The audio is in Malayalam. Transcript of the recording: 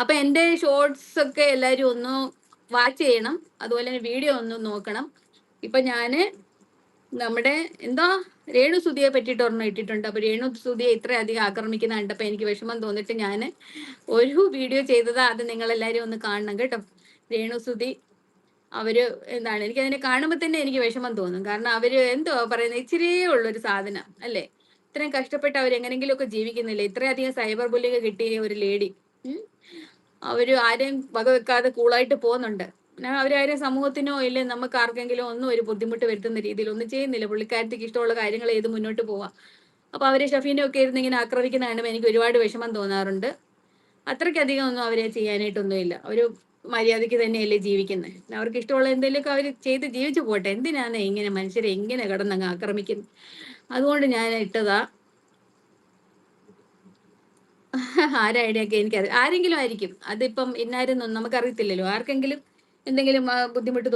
അപ്പൊ എന്റെ ഷോർട്സ് ഒക്കെ എല്ലാരും ഒന്ന് വാച്ച് ചെയ്യണം. അതുപോലെ തന്നെ വീഡിയോ ഒന്ന് നോക്കണം. ഇപ്പൊ ഞാന് നമ്മുടെ എന്താ രേണുസുതിയെ പറ്റിയിട്ട് ഒരെണ്ണം ഇട്ടിട്ടുണ്ട്. അപ്പൊ രേണുസുതിയെ ഇത്രയധികം ആക്രമിക്കുന്ന കണ്ടപ്പോ എനിക്ക് വിഷമം തോന്നിട്ട് ഞാൻ ഒരു വീഡിയോ ചെയ്തതാ. അത് നിങ്ങളെല്ലാരും ഒന്ന് കാണണം കേട്ടോ. രേണുസുതി അവര് എന്താണ്, എനിക്ക് അതിനെ കാണുമ്പോൾ തന്നെ എനിക്ക് വിഷമം തോന്നും. കാരണം അവര് എന്തോ പറയുന്നത്, ഇച്ചിരിയേ ഉള്ളൊരു സാധനം അല്ലേ. ഇത്രയും കഷ്ടപ്പെട്ട് അവർ എങ്ങനെങ്കിലും ഒക്കെ ജീവിക്കുന്നില്ലേ. ഇത്രയധികം സൈബർ ബുള്ളിങ് കിട്ടിയ ഒരു ലേഡി, അവര് ആരെയും വകവെക്കാതെ കൂളായിട്ട് പോകുന്നുണ്ട്. അവരാരും സമൂഹത്തിനോ ഇല്ല നമുക്ക് ആർക്കെങ്കിലും ഒന്നും ഒരു ബുദ്ധിമുട്ട് വരുത്തുന്ന രീതിയിൽ ഒന്നും ചെയ്യുന്നില്ല. പുള്ളിക്കാരത്തേക്ക് ഇഷ്ടമുള്ള കാര്യങ്ങൾ ചെയ്ത് മുന്നോട്ട് പോവാം. അപ്പൊ അവര് ഷഫീനെ ഒക്കെ ഇരുന്ന് ഇങ്ങനെ ആക്രമിക്കുന്ന കാണുമ്പോൾ എനിക്ക് ഒരുപാട് വിഷമം തോന്നാറുണ്ട്. അത്രയ്ക്കധികം ഒന്നും അവരെ ചെയ്യാനായിട്ടൊന്നുമില്ല. ഒരു മര്യാദയ്ക്ക് തന്നെയല്ലേ ജീവിക്കുന്നത്. അവർക്ക് ഇഷ്ടമുള്ള എന്തെങ്കിലുമൊക്കെ അവർ ചെയ്ത് ജീവിച്ചു പോട്ടെ. എന്തിനാണ് ഇങ്ങനെ മനുഷ്യരെ ഇങ്ങനെ കിടന്നങ്ങ് ആക്രമിക്കുന്നത്? അതുകൊണ്ട് ഞാൻ ഇട്ടതാ. ആരെ ഐഡിയ ഒക്കെ എനിക്കറിയാം, ആരെങ്കിലും ആയിരിക്കും. അതിപ്പം ഇന്നാരെന്നൊന്നും നമുക്കറിയത്തില്ലല്ലോ. ആർക്കെങ്കിലും എന്തെങ്കിലും ബുദ്ധിമുട്ട്